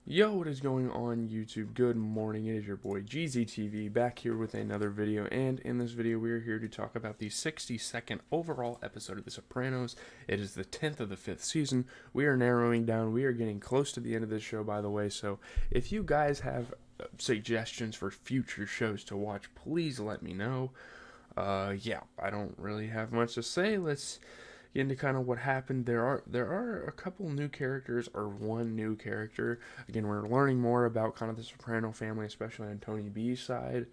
Yo, what is going on YouTube? Good morning, it is your boy GZTV back here with another video, and in this video we are here to talk about the 62nd overall episode of The Sopranos. It is the 10th of the 5th season. We are narrowing down, we are getting close to the end of this show, by the way, so if you guys have suggestions for future shows to watch, please let me know. Yeah, I don't really have much to say. Let's get into kind of what happened. There are a couple new characters, or one new character. Again, we're learning more about kind of the Soprano family, especially on Tony B's side.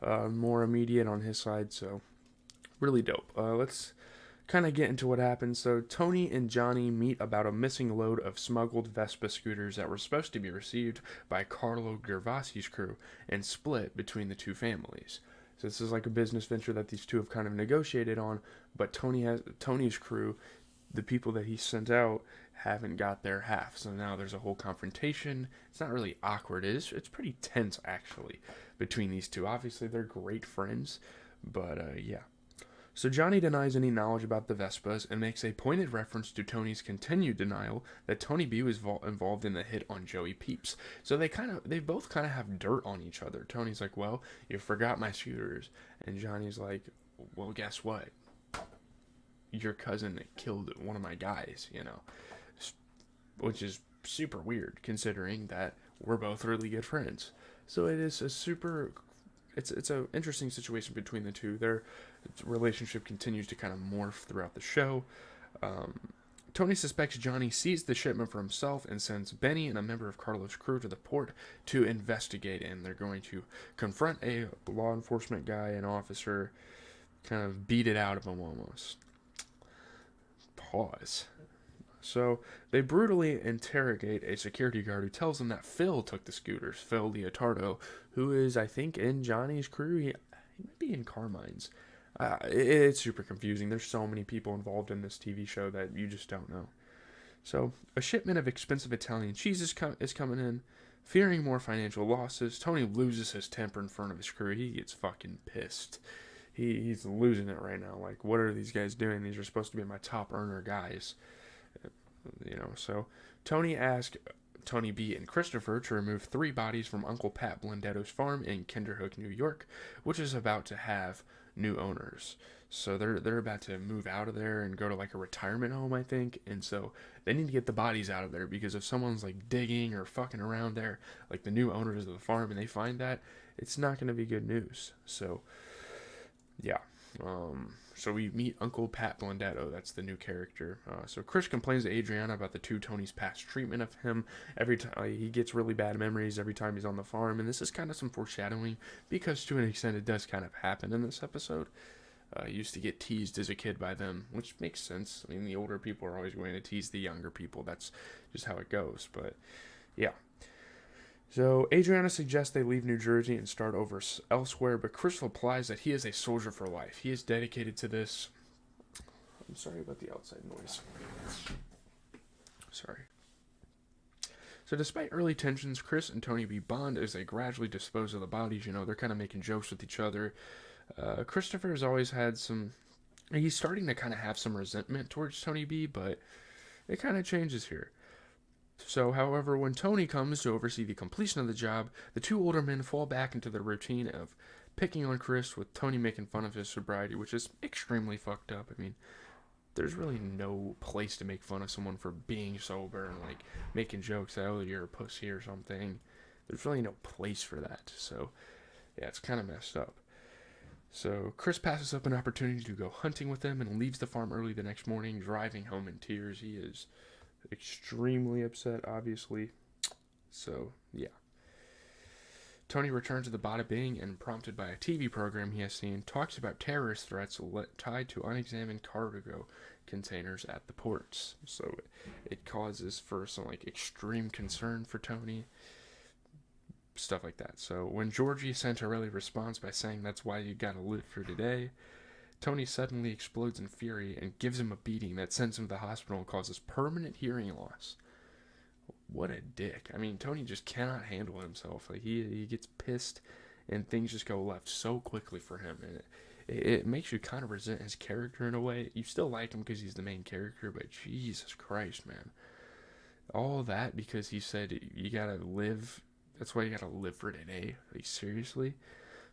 More immediate on his side, so really dope. Let's kind of get into what happened. So Tony and Johnny meet about a missing load of smuggled Vespa scooters that were supposed to be received by Carlo Gervasi's crew and split between the two families. So this is like a business venture that these two have kind of negotiated on, but Tony's crew, the people that he sent out, haven't got their half. So now there's a whole confrontation. It's not really awkward. It's pretty tense actually between these two. Obviously they're great friends, but yeah. So Johnny denies any knowledge about the Vespas and makes a pointed reference to Tony's continued denial that Tony B was involved in the hit on Joey Peeps. So they both kind of have dirt on each other. Tony's like, "Well, you forgot my scooters," and Johnny's like, "Well, guess what? Your cousin killed one of my guys," which is super weird considering that we're both really good friends. So it is a super it's an interesting situation between the two. Their relationship continues to kind of morph throughout the show. Um, Tony suspects Johnny seized the shipment for himself and sends Benny and a member of Carlos' crew to the port to investigate, and they're going to confront a law enforcement guy, an officer, kind of beat it out of him almost. Pause. So they brutally interrogate a security guard who tells them that Phil took the scooters. Phil Leotardo, who is, I think, in Johnny's crew. He might be in Carmine's. It's super confusing. There's so many people involved in this TV show that you just don't know. So a shipment of expensive Italian cheese is coming in. Fearing more financial losses, Tony loses his temper in front of his crew. He gets fucking pissed. He's losing it right now. Like, what are these guys doing? These are supposed to be my top earner guys. So Tony asked Tony B and Christopher to remove 3 bodies from Uncle Pat Blendetto's farm in Kinderhook, New York, which is about to have new owners. So they're about to move out of there and go to like a retirement home, I think. And so they need to get the bodies out of there, because if someone's like digging or fucking around there, like the new owners of the farm, and they find that, it's not going to be good news. So yeah. So we meet Uncle Pat Blendetto. That's the new character. So Chris complains to Adriana about the two Tony's past treatment of him. Every time he gets really bad memories every time he's on the farm, and this is kind of some foreshadowing, because to an extent it does kind of happen in this episode. He used to get teased as a kid by them, which makes sense. I mean, the older people are always going to tease the younger people. That's just how it goes. But yeah. So Adriana suggests they leave New Jersey and start over elsewhere, but Chris replies that he is a soldier for life. He is dedicated to this. I'm sorry about the outside noise. Sorry. So despite early tensions, Chris and Tony B bond as they gradually dispose of the bodies. They're kind of making jokes with each other. Christopher has always had some... He's starting to kind of have some resentment towards Tony B, but it kind of changes here. So, however, when Tony comes to oversee the completion of the job, the two older men fall back into the routine of picking on Chris, with Tony making fun of his sobriety, which is extremely fucked up. I mean, there's really no place to make fun of someone for being sober and, like, making jokes that, oh, you're a pussy or something. There's really no place for that. So, yeah, it's kind of messed up. So, Chris passes up an opportunity to go hunting with them and leaves the farm early the next morning, driving home in tears. He is extremely upset, obviously. So, yeah. Tony returns to the Bada Bing and, prompted by a TV program he has seen, talks about terrorist threats tied to unexamined cargo containers at the ports. So it causes for some like extreme concern for Tony. Stuff like that. So when Georgie Santarelli responds by saying that's why you gotta live for today, Tony suddenly explodes in fury and gives him a beating that sends him to the hospital and causes permanent hearing loss. What a dick. I mean, Tony just cannot handle himself. Like, he gets pissed and things just go left so quickly for him. And it makes you kind of resent his character in a way. You still like him because he's the main character, but Jesus Christ, man. All that because he said you gotta live. That's why you gotta live for today. Like, seriously?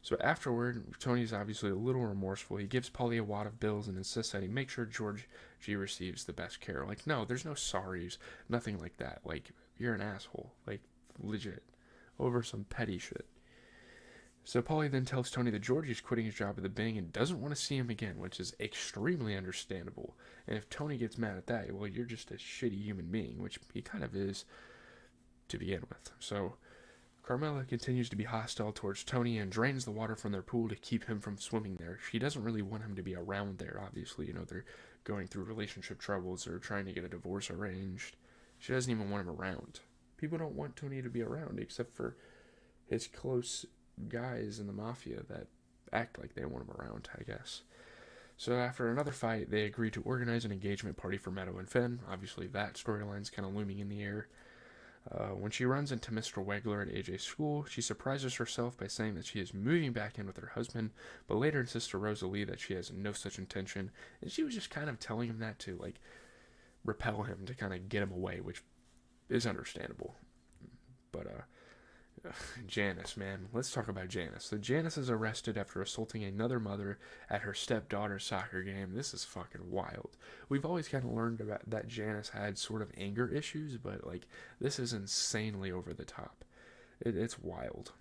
So afterward, Tony's obviously a little remorseful. He gives Polly a wad of bills and insists that he make sure George G receives the best care. Like, no, there's no sorries, nothing like that. Like, you're an asshole. Like, legit. Over some petty shit. So Polly then tells Tony that Georgie's quitting his job at the Bing and doesn't want to see him again, which is extremely understandable. And if Tony gets mad at that, well, you're just a shitty human being, which he kind of is to begin with. So Carmela continues to be hostile towards Tony and drains the water from their pool to keep him from swimming there. She doesn't really want him to be around there, obviously. You know, they're going through relationship troubles or trying to get a divorce arranged. She doesn't even want him around. People don't want Tony to be around except for his close guys in the mafia that act like they want him around, I guess. So after another fight, they agree to organize an engagement party for Meadow and Finn. Obviously, that storyline's kind of looming in the air. When she runs into Mr. Wegler at AJ's school, she surprises herself by saying that she is moving back in with her husband, but later insists to Rosalie that she has no such intention, and she was just kind of telling him that to, like, repel him, to kind of get him away, which is understandable. But, Janice, man. Let's talk about Janice. So Janice is arrested after assaulting another mother at her stepdaughter's soccer game. This is fucking wild. We've always kind of learned about that Janice had sort of anger issues, but, like, this is insanely over the top. It's wild.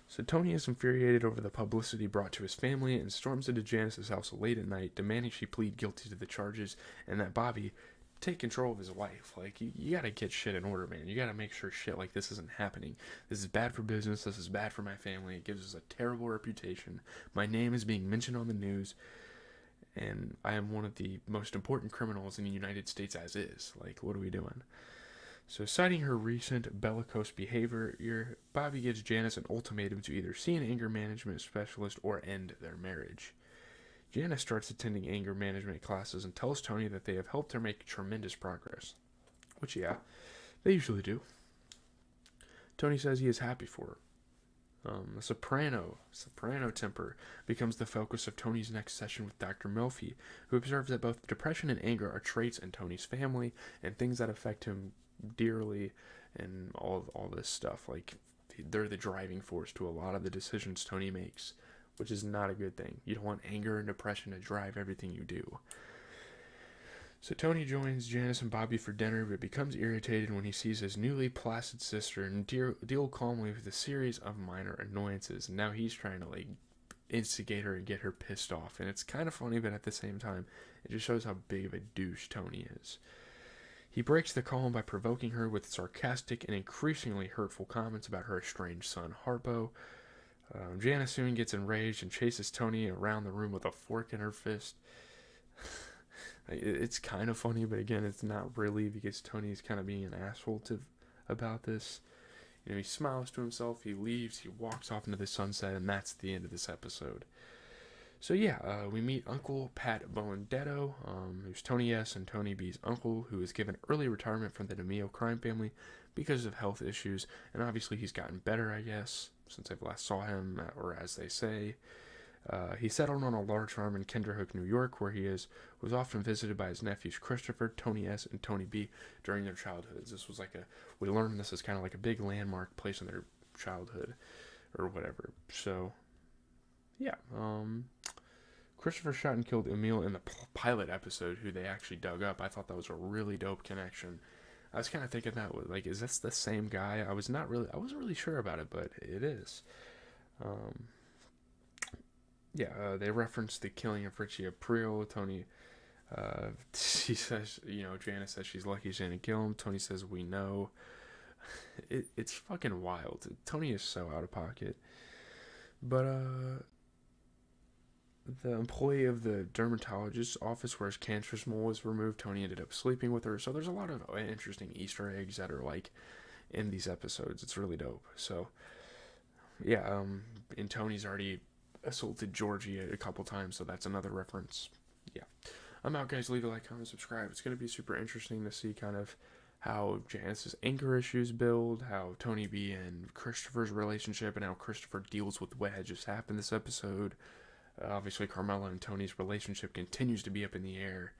So Tony is infuriated over the publicity brought to his family and storms into Janice's house late at night, demanding she plead guilty to the charges and that Bobby take control of his life. Like, you gotta get shit in order, man. You gotta make sure shit like this isn't happening. This is bad for business. This is bad for my family. It gives us a terrible reputation. My name is being mentioned on the news, and I am one of the most important criminals in the United States as is. Like, what are we doing? So, citing her recent bellicose behavior, Bobby gives Janice an ultimatum to either see an anger management specialist or end their marriage. Janice starts attending anger management classes and tells Tony that they have helped her make tremendous progress. Which, yeah, they usually do. Tony says he is happy for her. The soprano temper becomes the focus of Tony's next session with Dr. Melfi, who observes that both depression and anger are traits in Tony's family and things that affect him dearly, and all this stuff. Like, they're the driving force to a lot of the decisions Tony makes, which is not a good thing. You don't want anger and depression to drive everything you do. So Tony joins Janice and Bobby for dinner, but becomes irritated when he sees his newly placid sister and deal calmly with a series of minor annoyances. And now he's trying to, like, instigate her and get her pissed off. And it's kind of funny, but at the same time, it just shows how big of a douche Tony is. He breaks the calm by provoking her with sarcastic and increasingly hurtful comments about her estranged son, Harpo. Janice soon gets enraged and chases Tony around the room with a fork in her fist. It's kind of funny, but again, it's not really, because Tony's kind of being an asshole about this. You know, he smiles to himself, he leaves, he walks off into the sunset, and that's the end of this episode. So yeah, we meet Uncle Pat Bonedetto, who's Tony S. and Tony B's uncle, who was given early retirement from the DeMio crime family because of health issues, and obviously he's gotten better, I guess, since I've last saw him, or as they say. He settled on a large farm in Kinderhook, New York, where he was often visited by his nephews Christopher, Tony S., and Tony B. during their childhoods. This was we learned this is kind of like a big landmark place in their childhood, or whatever. So, yeah, Christopher shot and killed Emil in the pilot episode, who they actually dug up. I thought that was a really dope connection. I was kind of thinking that, like, is this the same guy? I wasn't really sure about it, but it is. They referenced the killing of Richie April. Tony, she says, Janice says she's lucky she didn't kill him. Tony says, we know. It's fucking wild. Tony is so out of pocket. But, the employee of the dermatologist's office where his cancerous mole was removed, Tony ended up sleeping with her. So there's a lot of interesting Easter eggs that are, like, in these episodes. It's really dope. So, yeah, and Tony's already assaulted Georgie a couple times, so that's another reference. Yeah. I'm out, guys. Leave a like, comment, subscribe. It's going to be super interesting to see kind of how Janice's anger issues build, how Tony B and Christopher's relationship, and how Christopher deals with what had just happened this episode. Obviously, Carmela and Tony's relationship continues to be up in the air.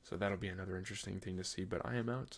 So that'll be another interesting thing to see. But I am out.